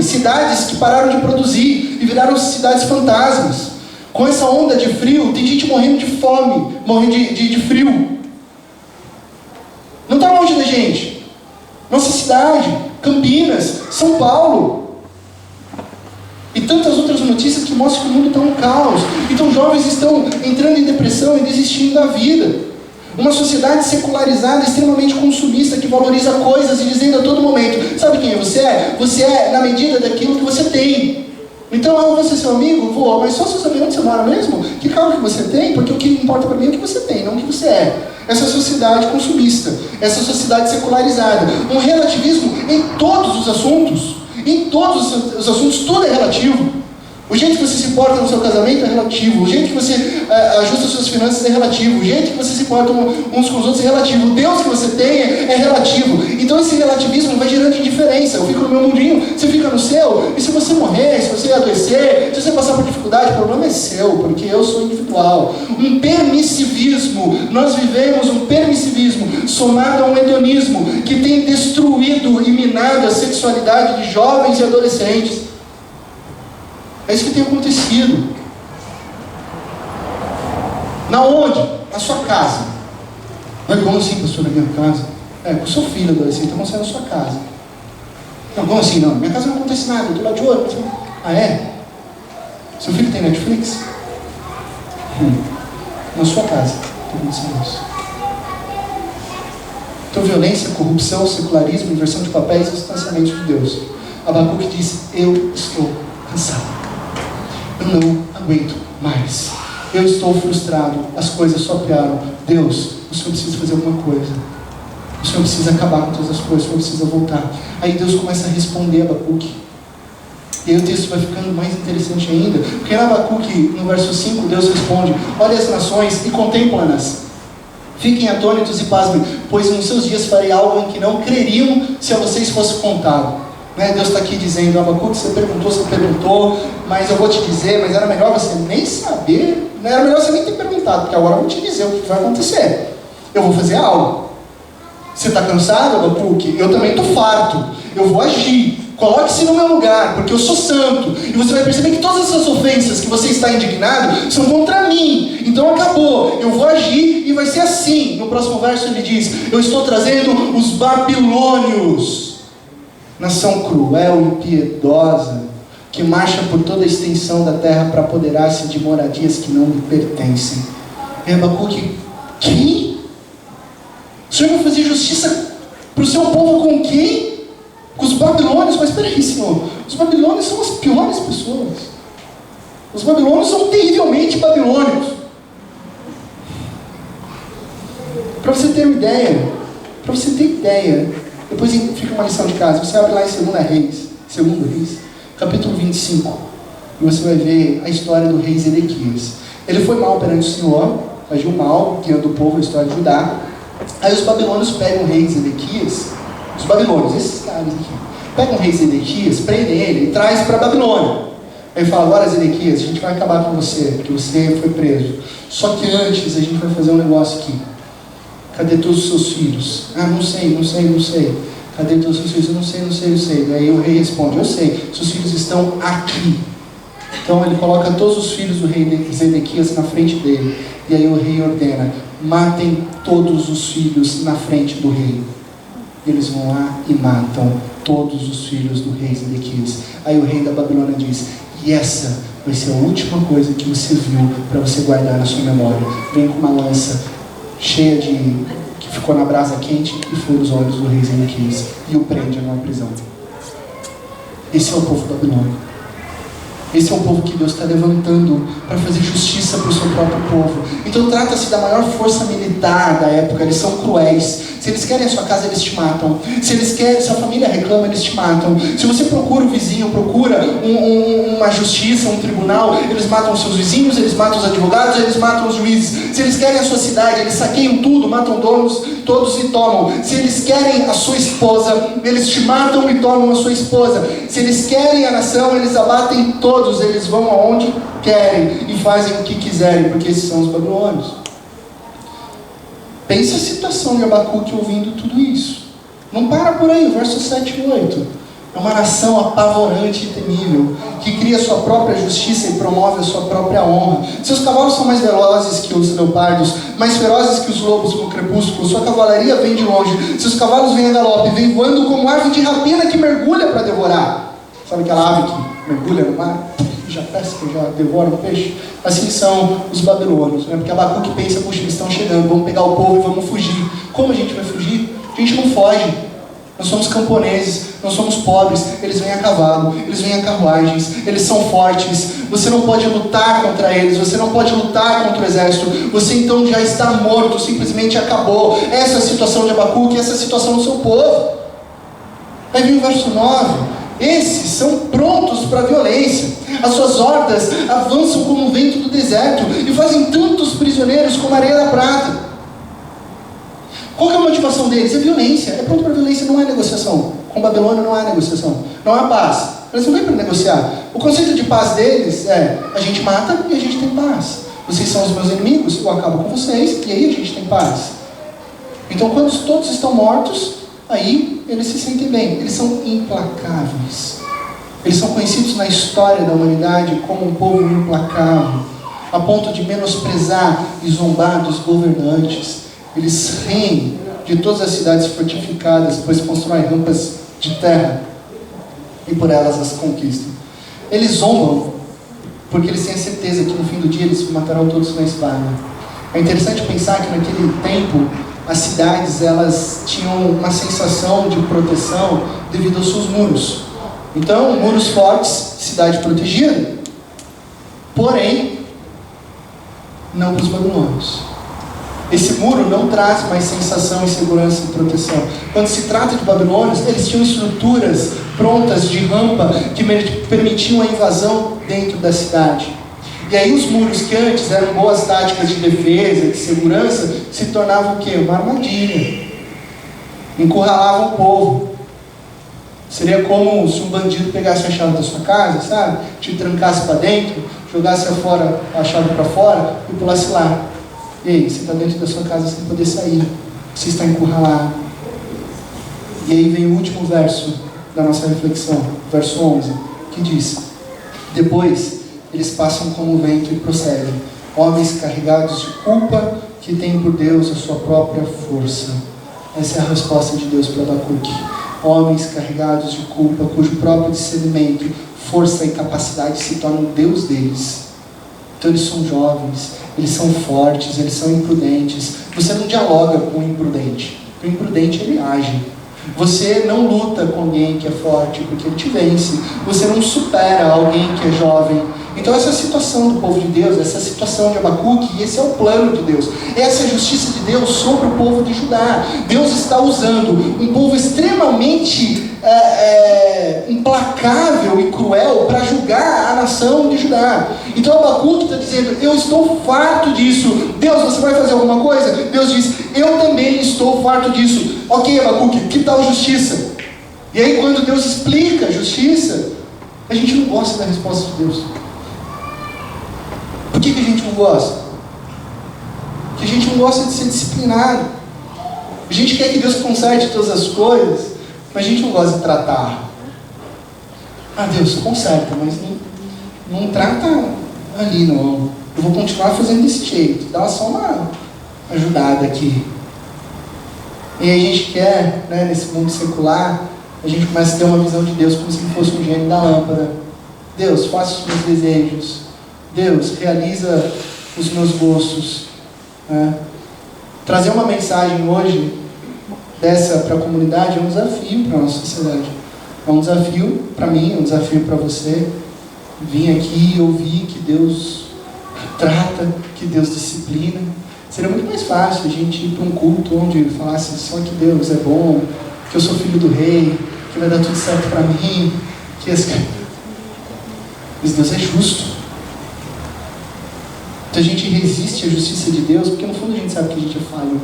Cidades que pararam de produzir e viraram cidades fantasmas. Com essa onda de frio, tem gente morrendo de fome, morrendo de frio. Não está longe da gente. Nossa cidade, Campinas, São Paulo. E tantas outras notícias que mostram que o mundo está um caos. Então jovens estão entrando em depressão e desistindo da vida. Uma sociedade secularizada, extremamente consumista, que valoriza coisas e dizendo a todo momento: sabe quem você é? Você é na medida daquilo que você tem. Então eu vou ser seu amigo? Vou, mas só se eu saber onde você mora mesmo, que carro que você tem, porque o que importa para mim é o que você tem, não o que você é. Essa sociedade consumista, essa sociedade secularizada, um relativismo em todos os assuntos. Em todos os assuntos, tudo é relativo. O jeito que você se porta no seu casamento é relativo. O jeito que você ajusta as suas finanças é relativo. O jeito que você se porta uns com os outros é relativo. O Deus que você tem é relativo. Então esse relativismo vai gerando indiferença. Eu fico no meu mundinho, você fica no seu. E se você morrer, se você adoecer, se você passar por dificuldade, o problema é seu, porque eu sou individual. Um permissivismo. Nós vivemos um permissivismo somado a um hedonismo que tem destruído e minado a sexualidade de jovens e adolescentes. É isso que tem acontecido. Na onde? Na sua casa. Mas como assim, pastor, na minha casa? Com o seu filho adolescente, então você é na sua casa. Não, como assim? Não, na minha casa não acontece nada, eu estou lá de olho. Ah, é? Seu filho tem Netflix? Na sua casa está acontecendo isso. Então violência, corrupção, secularismo, inversão de papéis e distanciamento de Deus. Abacuque diz: eu estou cansado. Eu não aguento mais. Eu estou frustrado. As coisas só pioram. Deus, o Senhor precisa fazer alguma coisa. O Senhor precisa acabar com todas as coisas. O Senhor precisa voltar. Aí Deus começa a responder a Abacuque. E aí o texto vai ficando mais interessante ainda. Porque na Abacuque, no verso 5, Deus responde: olha as nações e contempla-nas. Fiquem atônitos e pasmem, pois nos seus dias farei algo em que não creriam se a vocês fosse contado. Deus está aqui dizendo: Abacuque, você perguntou, mas eu vou te dizer, mas era melhor você nem saber, não era melhor você nem ter perguntado, porque agora eu vou te dizer o que vai acontecer. Eu vou fazer algo. Você está cansado, Abacuque? Eu também estou farto. Eu vou agir. Coloque-se no meu lugar, porque eu sou santo. E você vai perceber que todas essas ofensas que você está indignado são contra mim. Então acabou. Eu vou agir e vai ser assim. No próximo verso ele diz: eu estou trazendo os babilônios. Nação cruel e impiedosa, que marcha por toda a extensão da terra para apoderar-se de moradias que não lhe pertencem. E Abacuque: quem? O Senhor vai fazer justiça para o seu povo com quem? Com os babilônios? Mas peraí, Senhor, os babilônios são as piores pessoas. Os babilônios são terrivelmente babilônios. Para você ter uma ideia, depois fica uma lição de casa. Você abre lá em 2 Reis, capítulo 25, e você vai ver a história do rei Zedequias. Ele foi mal perante o Senhor, agiu mal diante do povo, a história de Judá. Aí os babilônios pegam o rei Zedequias, os babilônios, esses caras aqui, pegam o rei Zedequias, prendem ele e traz para a Babilônia. Aí fala: agora, Zedequias, a gente vai acabar com você, porque você foi preso. Só que antes a gente vai fazer um negócio aqui. Cadê todos os seus filhos? Não sei. Cadê os seus filhos? Eu não sei. Daí o rei responde, eu sei, seus filhos estão aqui. Então ele coloca todos os filhos do rei Zedequias na frente dele. E aí o rei ordena, matem todos os filhos na frente do rei. E eles vão lá e matam todos os filhos do rei Zedequias. Aí o rei da Babilônia diz, e essa vai ser a última coisa que você viu para você guardar na sua memória. Vem com uma lança cheia de... que ficou na brasa quente e fura os olhos do rei Zedequias e o prende numa prisão. Esse é o povo babilônico. Esse é o povo que Deus está levantando para fazer justiça para o seu próprio povo. Então trata-se da maior força militar da época. Eles são cruéis. Se eles querem a sua casa, eles te matam. Se eles querem, se a família reclama, eles te matam. Se você procura o vizinho, procura uma justiça, um tribunal, eles matam os seus vizinhos, eles matam os advogados, eles matam os juízes. Se eles querem a sua cidade, eles saqueiam tudo, matam donos, todos e tomam. Se eles querem a sua esposa, eles te matam e tomam a sua esposa. Se eles querem a nação, eles abatem todos. Eles vão aonde querem e fazem o que quiserem, porque esses são os babilônios. Pensa a situação de Abacuque ouvindo tudo isso. Não para por aí, versos 7 e 8. É uma nação apavorante e temível, que cria sua própria justiça e promove a sua própria honra. Seus cavalos são mais velozes que os leopardos, mais ferozes que os lobos no crepúsculo. Sua cavalaria vem de longe, seus cavalos vêm a galope, vêm voando como ave de rapina que mergulha para devorar. Sabe aquela ave que mergulha no mar, já pesca, já devora o peixe? Assim são os babilônios, né? Porque Abacuque pensa, puxa, eles estão chegando, vamos pegar o povo e vamos fugir. Como a gente vai fugir? A gente não foge. Nós somos camponeses, nós somos pobres, eles vêm a cavalo, eles vêm a carruagens, eles são fortes, você não pode lutar contra eles, você não pode lutar contra o exército, você então já está morto, simplesmente acabou. Essa é a situação de Abacuque, essa é a situação do seu povo. Aí vem o verso 9. Esses são prontos para a violência. As suas hordas avançam como o vento do deserto e fazem tantos prisioneiros como a areia da prata. Qual que é a motivação deles? É violência. É pronto para a violência, não é negociação. Com Babilônia não há negociação. Não há paz. Eles não vêm para negociar. O conceito de paz deles é, a gente mata e a gente tem paz. Vocês são os meus inimigos, eu acabo com vocês e aí a gente tem paz. Então quando todos estão mortos, aí eles se sentem bem. Eles são implacáveis. Eles são conhecidos na história da humanidade como um povo implacável, a ponto de menosprezar e zombar dos governantes. Eles riem de todas as cidades fortificadas, pois constroem rampas de terra e por elas as conquistam. Eles zombam porque eles têm a certeza que no fim do dia eles matarão todos na espada. É interessante pensar que naquele tempo as cidades, elas tinham uma sensação de proteção devido aos seus muros. Então, muros fortes, cidade protegida. Porém, não para os babilônios. Esse muro não traz mais sensação de segurança e proteção. Quando se trata de babilônios, eles tinham estruturas prontas de rampa que permitiam a invasão dentro da cidade. E aí os muros que antes eram boas táticas de defesa, de segurança, se tornavam o quê? Uma armadilha. Encurralavam o povo. Seria como se um bandido pegasse a chave da sua casa, sabe? Te trancasse para dentro, jogasse a chave para fora e pulasse lá. E aí, você está dentro da sua casa sem poder sair. Você está encurralado. E aí vem o último verso da nossa reflexão, verso 11, que diz: depois eles passam como o vento e prosseguem, homens carregados de culpa que têm por Deus a sua própria força. Essa é a resposta de Deus para Abacuque. Homens carregados de culpa, cujo próprio discernimento, força e capacidade se tornam o Deus deles. Então eles são jovens, eles são fortes, eles são imprudentes. Você não dialoga com o imprudente. O imprudente, ele age. Você não luta com alguém que é forte, porque ele te vence. Você não supera alguém que é jovem. Então essa é a situação do povo de Deus, essa é a situação de Abacuque, e esse é o plano de Deus. Essa é a justiça de Deus sobre o povo de Judá. Deus está usando um povo extremamente implacável e cruel para julgar a nação de Judá. Então Abacuque está dizendo: eu estou farto disso. Deus, você vai fazer alguma coisa? Deus diz: eu também estou farto disso. Ok, Abacuque, que tal justiça? E aí quando Deus explica a justiça, a gente não gosta da resposta de Deus. Por que a gente não gosta? Porque a gente não gosta de ser disciplinado. A gente quer que Deus conserte todas as coisas, Mas a gente não gosta de tratar. Ah, Deus, conserta, mas não trata ali, não. Eu vou continuar fazendo desse jeito. Dá só uma ajudada aqui. E aí a gente quer, né, nesse mundo secular, a gente começa a ter uma visão de Deus como se ele fosse um gênio da lâmpada. Deus, faça os meus desejos. Deus, realiza os meus gostos. Né? Trazer uma mensagem hoje dessa para a comunidade é um desafio para a nossa sociedade. É um desafio para mim, é um desafio para você. Vim aqui e ouvir que Deus trata, que Deus disciplina. Seria muito mais fácil a gente ir para um culto onde falasse só que Deus é bom, que eu sou filho do rei, que vai dar tudo certo para mim, que mas Deus é justo. Então a gente resiste à justiça de Deus, porque no fundo a gente sabe que a gente é falho.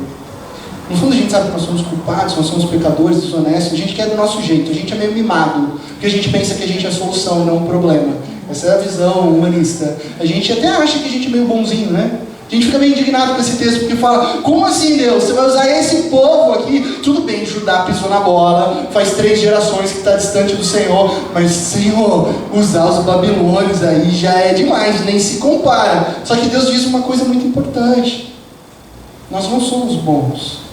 No fundo a gente sabe que nós somos culpados, nós somos pecadores, desonestos, a gente quer do nosso jeito, a gente é meio mimado, porque a gente pensa que a gente é a solução e não o problema. Essa é a visão humanista. A gente até acha que a gente é meio bonzinho, né? A gente fica meio indignado com esse texto, porque fala, como assim, Deus? Você vai usar esse povo aqui? Tudo bem, Judá pisou na bola, faz 3 gerações que está distante do Senhor, mas, Senhor, usar os babilônios aí já é demais, nem se compara. Só que Deus diz uma coisa muito importante. Nós não somos bons.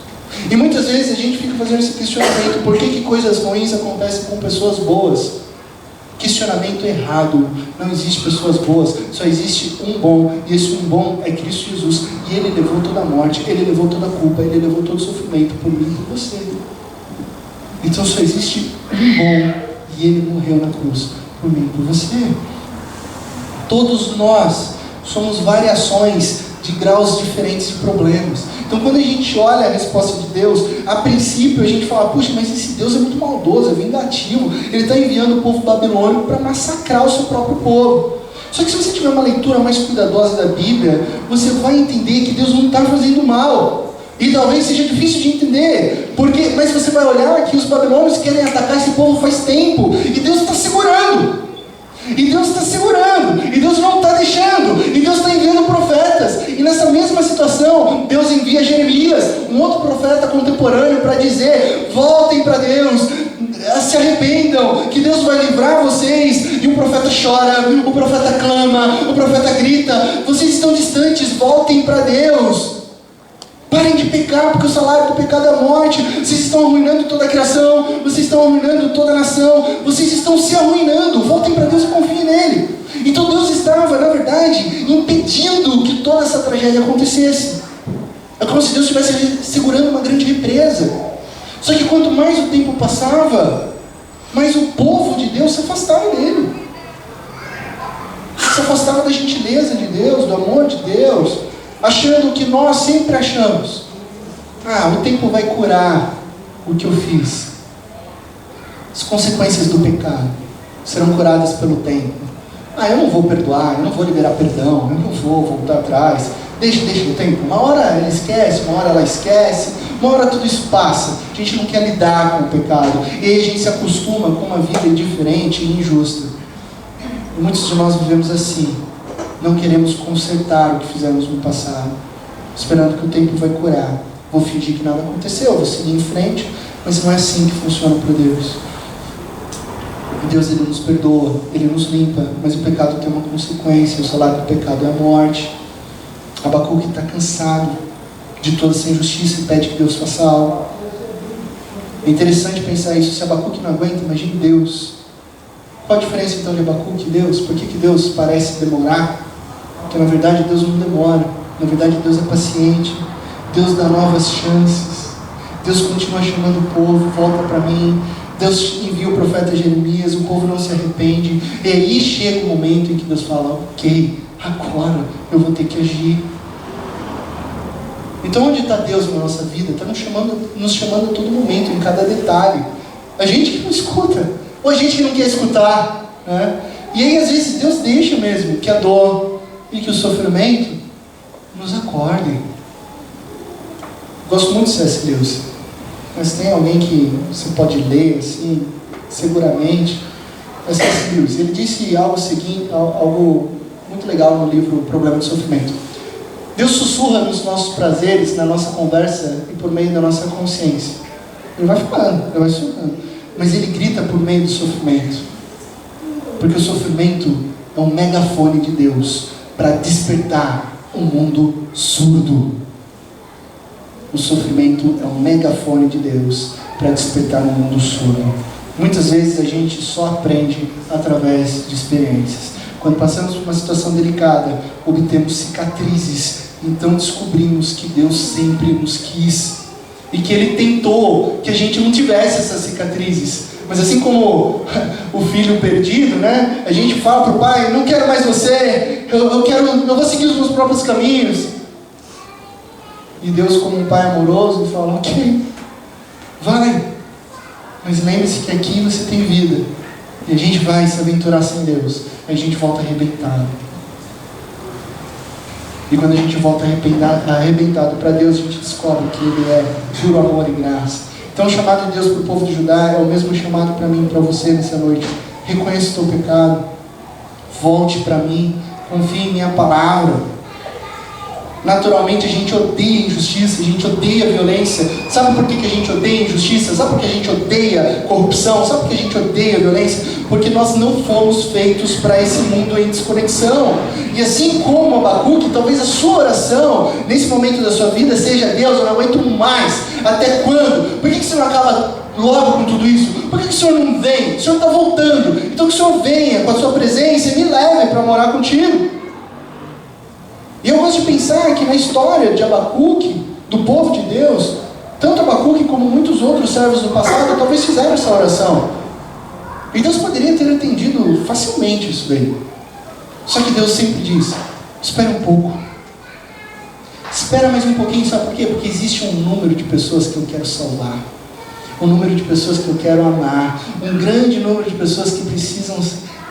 E muitas vezes a gente fica fazendo esse questionamento, por que coisas ruins acontecem com pessoas boas? Questionamento errado. Não existe pessoas boas, só existe um bom, e esse um bom é Cristo Jesus, e Ele levou toda a morte, Ele levou toda a culpa, Ele levou todo o sofrimento por mim e por você. Então só existe um bom, e Ele morreu na cruz por mim e por você. Todos nós somos variações de graus diferentes de problemas. Então quando a gente olha a resposta de Deus, a princípio a gente fala, puxa, mas esse Deus é muito maldoso, é vingativo, Ele está enviando o povo babilônico para massacrar o seu próprio povo. Só que se você tiver uma leitura mais cuidadosa da Bíblia, você vai entender que Deus não está fazendo mal. E talvez seja difícil de entender, mas você vai olhar que os babilônios querem atacar esse povo faz tempo, e Deus está segurando. E Deus está segurando, e Deus não está deixando, e Deus está enviando profetas. E nessa mesma situação, Deus envia Jeremias, um outro profeta contemporâneo, para dizer, voltem para Deus, se arrependam, que Deus vai livrar vocês. E o profeta chora, o profeta clama, o profeta grita, vocês estão distantes, voltem para Deus. Parem de pecar, porque o salário do pecado é a morte. Vocês estão arruinando toda a criação, vocês estão arruinando toda a nação, vocês estão se arruinando. Voltem para Deus e confiem nele. Então Deus estava, na verdade, impedindo que toda essa tragédia acontecesse. É como se Deus estivesse segurando uma grande represa. Só que quanto mais o tempo passava, mais o povo de Deus se afastava dele. Se afastava da gentileza de Deus, do amor de Deus, achando que nós sempre achamos, o tempo vai curar o que eu fiz. As consequências do pecado serão curadas pelo tempo. Eu não vou perdoar, eu não vou liberar perdão, eu não vou voltar atrás. Deixa o tempo. Uma hora ele esquece, uma hora ela esquece, uma hora tudo isso passa. A gente não quer lidar com o pecado. E aí a gente se acostuma com uma vida indiferente e injusta. E muitos de nós vivemos assim. Não queremos consertar o que fizemos no passado, esperando que o tempo vai curar. Vou fingir que nada aconteceu, vou seguir em frente, mas não é assim que funciona para Deus. E Deus, Ele nos perdoa, Ele nos limpa, mas o pecado tem uma consequência, o salário do pecado é a morte. Abacuque está cansado de toda essa injustiça e pede que Deus faça algo. É interessante pensar isso, se Abacuque não aguenta, imagine Deus. Qual a diferença então de Abacuque e Deus? Por que Deus parece demorar? Porque na verdade Deus não demora, na verdade Deus é paciente, Deus dá novas chances, Deus continua chamando o povo, volta para mim, Deus envia o profeta Jeremias, o povo não se arrepende, e aí chega o momento em que Deus fala, ok, agora eu vou ter que agir. Então onde está Deus na nossa vida? Está nos chamando a todo momento, em cada detalhe. A gente que não escuta, ou a gente que não quer escutar, né? E aí às vezes Deus deixa mesmo que a dor e que o sofrimento nos acordem. Gosto muito de C.S. Lewis, mas tem alguém que você pode ler assim, seguramente, é C.S. Lewis. Ele disse algo muito legal no livro O Problema do Sofrimento. Deus sussurra nos nossos prazeres, na nossa conversa e por meio da nossa consciência. Ele vai falando, ele vai sussurrando. mas ele grita por meio do sofrimento. Porque o sofrimento é um megafone de Deus para despertar um mundo surdo. O sofrimento é um megafone de Deus para despertar um mundo surdo. Muitas vezes a gente só aprende através de experiências. Quando passamos por uma situação delicada, obtemos cicatrizes, então descobrimos que Deus sempre nos quis e que Ele tentou que a gente não tivesse essas cicatrizes. Mas assim como o filho perdido, né? A gente fala para o pai: não quero mais você, eu vou seguir os meus próprios caminhos. E Deus, como um pai amoroso, fala: ok, vai, mas lembre-se que aqui você tem vida. E a gente vai se aventurar sem Deus, aí a gente volta arrebentado. E quando a gente volta arrebentado para Deus, a gente descobre que Ele é puro amor e graça. Então o chamado de Deus para o povo de Judá é o mesmo chamado para mim e para você nessa noite. Reconheça o teu pecado, volte para mim, confie em minha palavra. Naturalmente a gente odeia injustiça, a gente odeia violência. Sabe por que a gente odeia injustiça? Sabe por que a gente odeia corrupção? Sabe por que a gente odeia violência? Porque nós não fomos feitos para esse mundo em desconexão. E assim como Abacuque, talvez a sua oração nesse momento da sua vida seja: Deus, eu não aguento mais. Até quando? Por que você não acaba logo com tudo isso? Por que o Senhor não vem? O Senhor está voltando. Então que o Senhor venha com a sua presença e me leve para morar contigo. E eu gosto de pensar que na história de Abacuque, do povo de Deus, tanto Abacuque como muitos outros servos do passado talvez fizeram essa oração. E Deus poderia ter atendido facilmente isso daí. Só que Deus sempre diz: espera um pouco. Espera mais um pouquinho, sabe por quê? Porque existe um número de pessoas que eu quero salvar. Um número de pessoas que eu quero amar. Um grande número de pessoas que precisam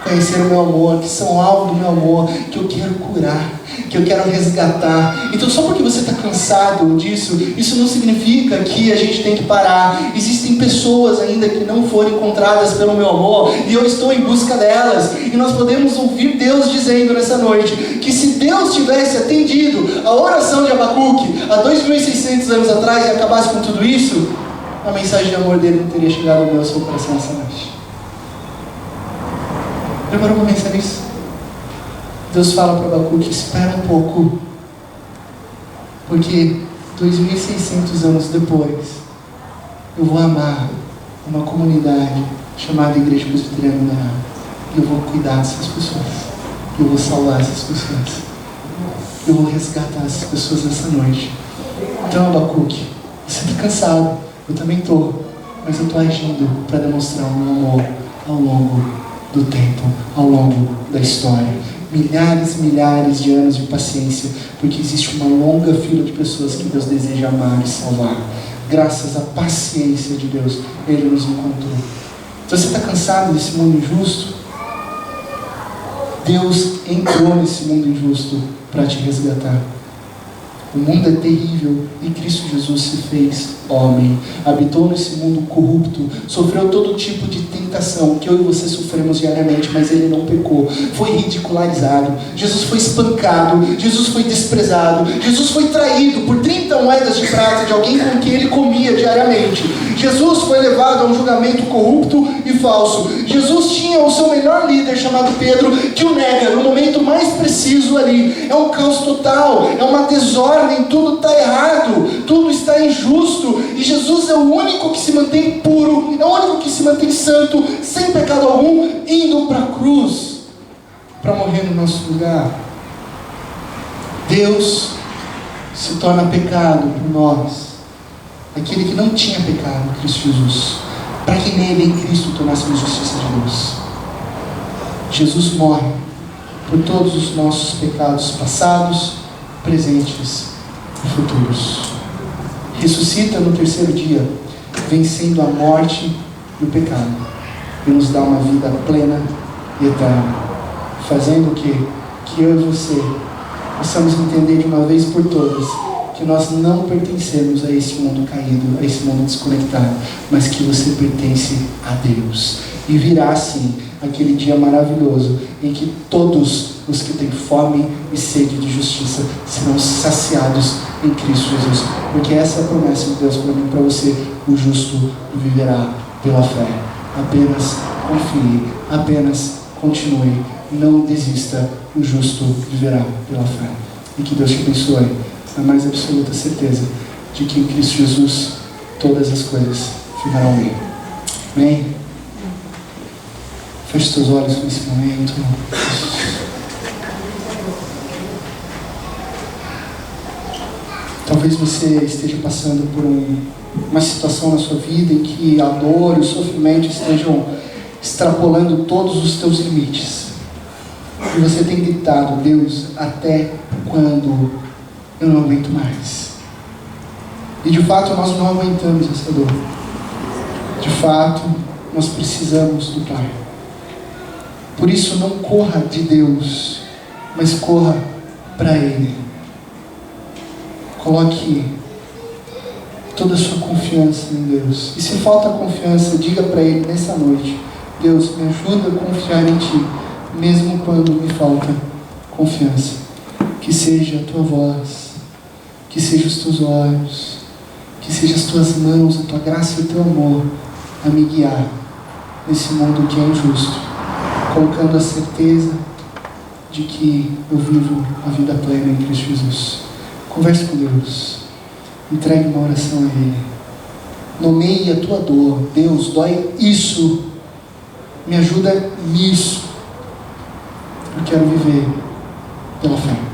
conhecer o meu amor, que são alvo do meu amor, que eu quero curar, que eu quero resgatar. Então só porque você está cansado disso, isso não significa que a gente tem que parar. Existem pessoas ainda que não foram encontradas pelo meu amor, e eu estou em busca delas. E nós podemos ouvir Deus dizendo nessa noite, que se Deus tivesse atendido a oração de Abacuque há 2.600 anos atrás e acabasse com tudo isso, a mensagem de amor dele não teria chegado ao meu seu coração essa noite. Já parou para pensar nisso? Deus fala para Abacuque: espera um pouco, porque 2.600 anos depois eu vou amar uma comunidade chamada Igreja Presbiteriana da Água, e eu vou cuidar dessas pessoas, eu vou salvar essas pessoas, eu vou resgatar essas pessoas nessa noite. Então, Abacuque, você está cansado, eu também estou, mas eu estou agindo para demonstrar o meu amor ao longo do tempo, ao longo da história. Milhares e milhares de anos de paciência, porque existe uma longa fila de pessoas que Deus deseja amar e salvar. Graças à paciência de Deus, Ele nos encontrou. Então você está cansado desse mundo injusto? Deus entrou nesse mundo injusto para te resgatar. O mundo é terrível e Cristo Jesus se fez homem, habitou nesse mundo corrupto, sofreu todo tipo de tentação que eu e você sofremos diariamente, mas Ele não pecou. Foi ridicularizado, Jesus foi espancado, Jesus foi desprezado, Jesus foi traído por 30 moedas de prata de alguém com quem Ele comia diariamente. Jesus foi levado a um julgamento corrupto e falso. Jesus tinha o seu melhor líder chamado Pedro, que o nega no momento mais preciso ali. É um caos total, é uma desordem, tudo está errado, tudo está injusto, e Jesus é o único que se mantém puro, é o único que se mantém santo, sem pecado algum, indo para a cruz para morrer no nosso lugar. Deus se torna pecado por nós, aquele que não tinha pecado, Cristo Jesus, para que nele, em Cristo, tornássemos justiça de Deus. Jesus morre por todos os nossos pecados passados, presentes e futuros. Ressuscita no terceiro dia, vencendo a morte e o pecado, e nos dá uma vida plena e eterna, fazendo o quê? Que eu e você possamos entender de uma vez por todas que nós não pertencemos a esse mundo caído, a esse mundo desconectado, mas que você pertence a Deus. E virá assim aquele dia maravilhoso em que todos os que têm fome e sede de justiça serão saciados em Cristo Jesus, porque essa é a promessa de Deus para mim e para você: o justo viverá pela fé. Apenas confie, apenas continue. Não desista, o justo viverá pela fé. E que Deus te abençoe, na mais absoluta certeza de que em Cristo Jesus todas as coisas ficarão bem. Amém? Feche seus olhos nesse momento. Talvez você esteja passando por uma situação na sua vida em que a dor e o sofrimento estejam extrapolando todos os teus limites. E você tem gritado: Deus, até quando? Eu não aguento mais. E de fato nós não aguentamos essa dor. De fato, nós precisamos do Pai. Por isso, não corra de Deus, mas corra para Ele. Coloque toda a sua confiança em Deus. E se falta confiança, diga para Ele nessa noite: Deus, me ajuda a confiar em Ti, mesmo quando me falta confiança. Que seja a Tua voz, que seja os Teus olhos, que seja as Tuas mãos, a Tua graça e o Teu amor a me guiar nesse mundo que é injusto, colocando a certeza de que eu vivo a vida plena em Cristo Jesus. Converse com Deus, entregue uma oração a Ele, nomeie a tua dor. Deus, dói isso, me ajuda nisso. Eu quero viver pela fé.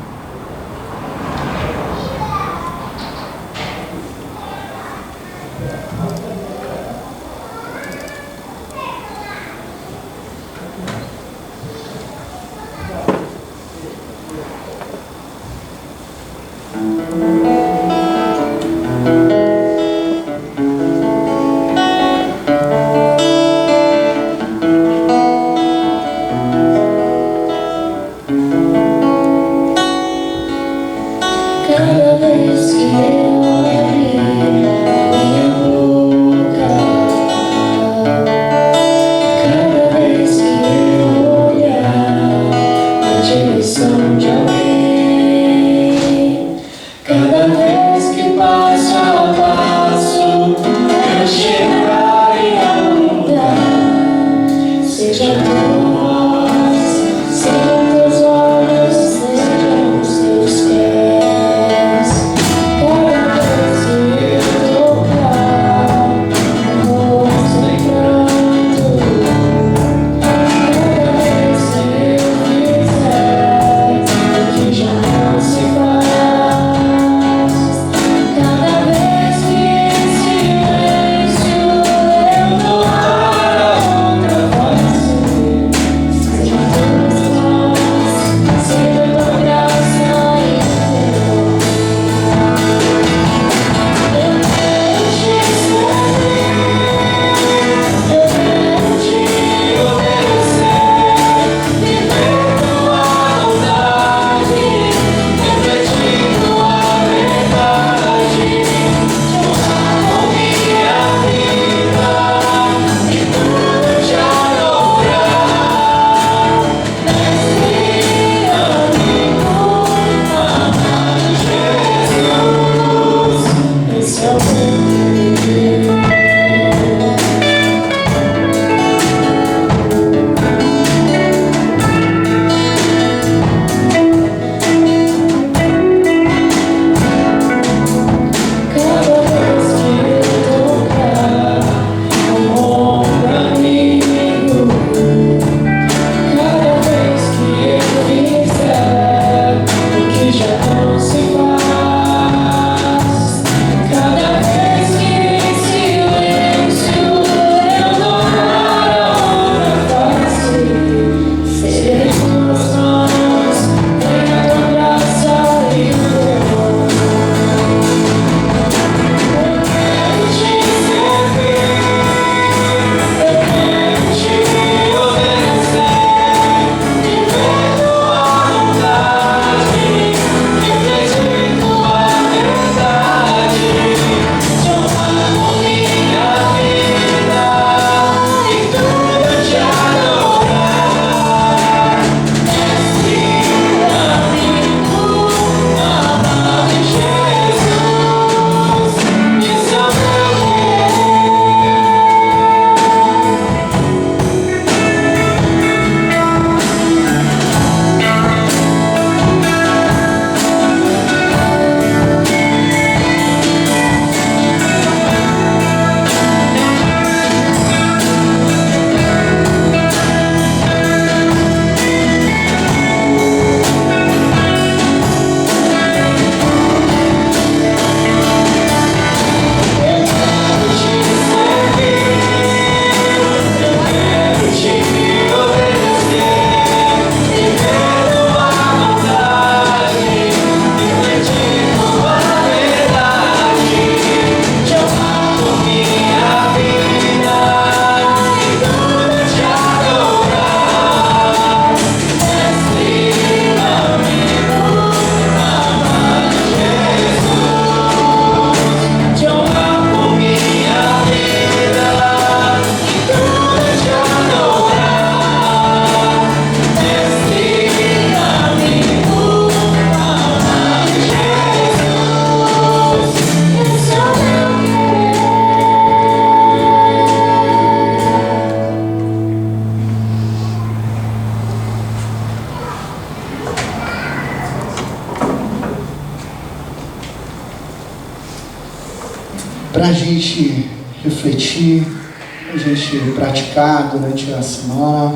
para a gente refletir, para a gente praticar durante a semana.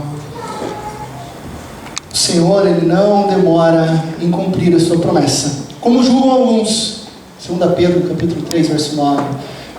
O Senhor, Ele não demora em cumprir a sua promessa. Como julgam alguns, 2 Pedro capítulo 3, verso 9,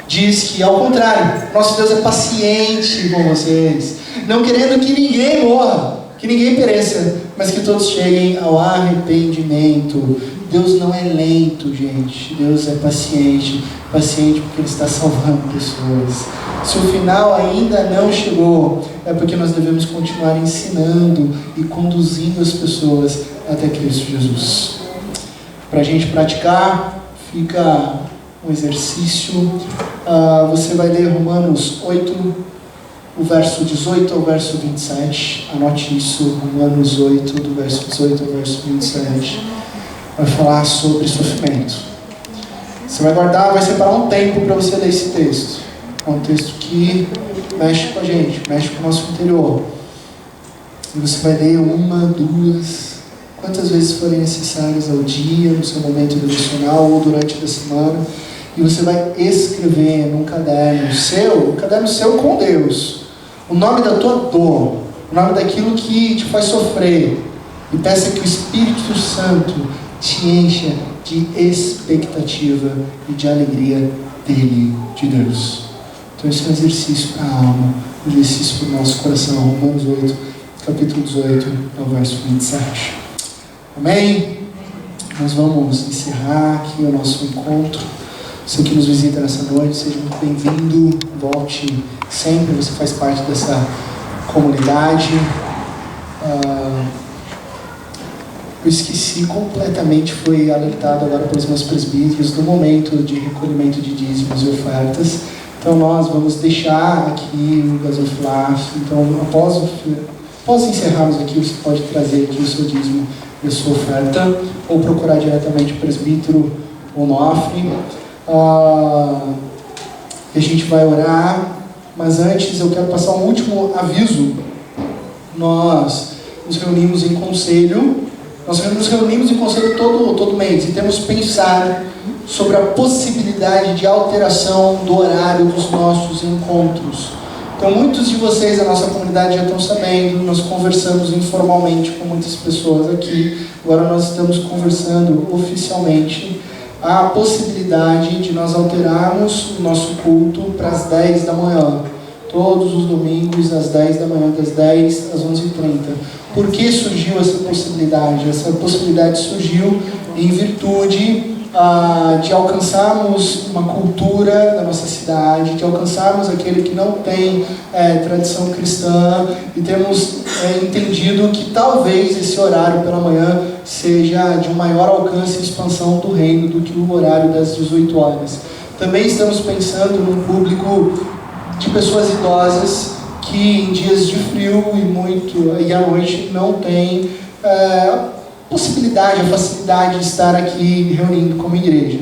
diz que, ao contrário, nosso Deus é paciente com vocês, não querendo que ninguém morra, que ninguém pereça, mas que todos cheguem ao arrependimento. Deus não é lento, gente. Deus é paciente porque Ele está salvando pessoas. Se o final ainda não chegou, é porque nós devemos continuar ensinando e conduzindo as pessoas até Cristo Jesus. Para a gente praticar, fica um exercício. Você vai ler Romanos 8, o verso 18 ao verso 27. Anote isso, Romanos 8, do verso 18 ao verso 27. Vai falar sobre sofrimento. Você vai guardar, vai separar um tempo para você ler esse texto. É um texto que mexe com a gente, mexe com o nosso interior. E você vai ler 1, 2, quantas vezes forem necessárias ao dia, no seu momento devocional ou durante a semana. E você vai escrever num caderno seu com Deus, o nome da tua dor, o nome daquilo que te faz sofrer. E peça que o Espírito Santo te encha de expectativa e de alegria dele, de Deus. Então esse é um exercício para a alma, um exercício para o nosso coração. Romanos 8, capítulo 18, ao verso 27. Amém? Nós vamos encerrar aqui o nosso encontro. Você que nos visita nessa noite, seja muito bem-vindo. Volte sempre, você faz parte dessa comunidade. Eu esqueci completamente, fui alertado agora pelos meus presbíteros do momento de recolhimento de dízimos e ofertas. Então nós vamos deixar aqui o gasofilácio. Então após encerrarmos aqui, você pode trazer aqui o seu dízimo e a sua oferta, ou procurar diretamente o presbítero Onofre. E a gente vai orar, mas antes eu quero passar um último aviso. Nós nos reunimos em conselho. Nós nos reunimos em conselho todo mês e temos pensado sobre a possibilidade de alteração do horário dos nossos encontros. Então, muitos de vocês da nossa comunidade já estão sabendo, nós conversamos informalmente com muitas pessoas aqui. Agora nós estamos conversando oficialmente a possibilidade de nós alterarmos o nosso culto para as 10 da manhã. Todos os domingos, às 10 da manhã, das 10 às 11h30. Por que surgiu essa possibilidade? Essa possibilidade surgiu em virtude de alcançarmos uma cultura da nossa cidade, de alcançarmos aquele que não tem tradição cristã, e temos entendido que talvez esse horário pela manhã seja de um maior alcance e expansão do reino do que o horário das 18 horas. Também estamos pensando num público de pessoas idosas que em dias de frio e à noite não tem possibilidade, a facilidade de estar aqui reunindo como igreja.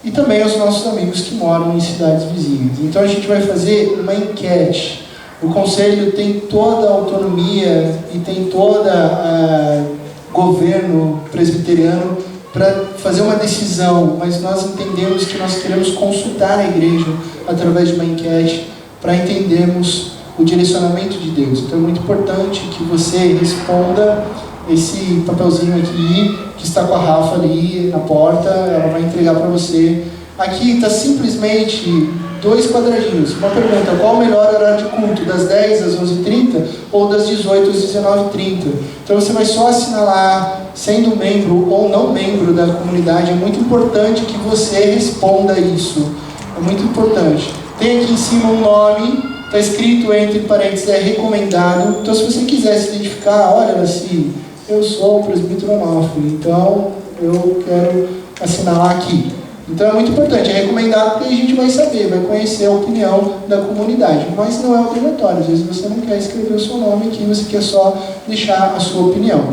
E também os nossos amigos que moram em cidades vizinhas. Então a gente vai fazer uma enquete. O conselho tem toda a autonomia e tem toda governo presbiteriano para fazer uma decisão, mas nós entendemos que nós queremos consultar a igreja através de uma enquete para entendermos o direcionamento de Deus. Então é muito importante que você responda esse papelzinho aqui, que está com a Rafa ali na porta, ela vai entregar para você. Aqui está simplesmente 2 quadradinhos. Uma pergunta: qual o melhor horário de culto? Das 10 às 11h30 ou das 18 às 19h30? Então você vai só assinalar, sendo membro ou não membro da comunidade. É muito importante que você responda isso. É muito importante. Tem aqui em cima um nome, está escrito entre parênteses, é recomendado. Então se você quiser se identificar, olha assim, eu sou o presbítero Onofre, então eu quero assinar aqui. Então é muito importante, é recomendado porque a gente vai saber, vai conhecer a opinião da comunidade. Mas não é obrigatório, às vezes você não quer escrever o seu nome aqui, você quer só deixar a sua opinião.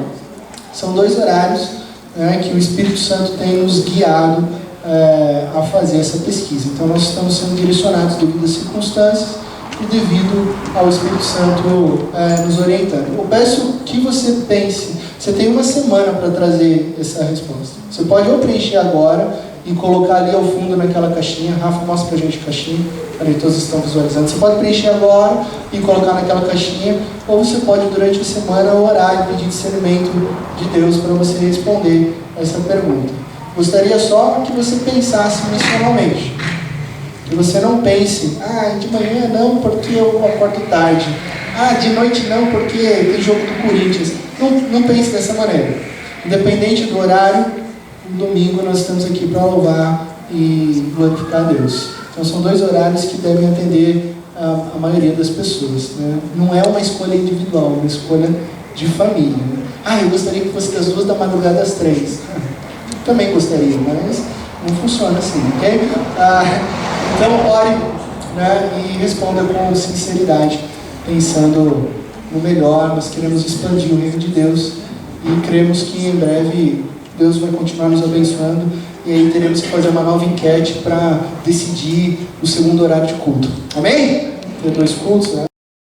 São 2 horários que o Espírito Santo tem nos guiado a fazer essa pesquisa. Então nós estamos sendo direcionados devido às circunstâncias e devido ao Espírito Santo nos orientando. Eu peço que você pense, você tem uma semana para trazer essa resposta. Você pode ou preencher agora e colocar ali ao fundo naquela caixinha. Rafa, mostra pra gente a caixinha. Ali todos estão visualizando. Você pode preencher agora e colocar naquela caixinha, ou você pode durante a semana orar e pedir discernimento de Deus para você responder essa pergunta. Gostaria só que você pensasse missionalmente. Que você não pense, de manhã não porque eu acordo tarde. De noite não porque tem jogo do Corinthians. Não pense dessa maneira. Independente do horário, no domingo nós estamos aqui para louvar e glorificar a Deus. Então são 2 horários que devem atender a maioria das pessoas, né? Não é uma escolha individual, é uma escolha de família, né? Eu gostaria que fosse das 2 da madrugada às 3. Também gostaria, mas não funciona assim, ok? Então ore, né, e responda com sinceridade, pensando no melhor. Nós queremos expandir o reino de Deus e cremos que em breve Deus vai continuar nos abençoando, e aí teremos que fazer uma nova enquete para decidir o segundo horário de culto. Amém? Ter 2 cultos, né?